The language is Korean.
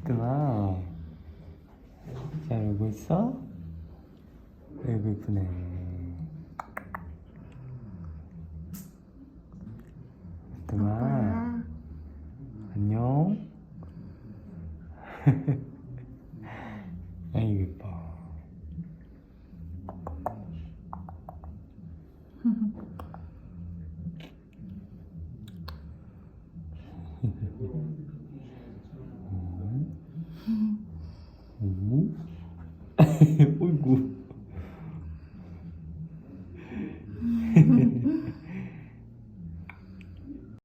뜨마. 잘 울고 있어? 아이고 이쁘네. 뜨마. 안녕. 아이고 이뻐. 어이구.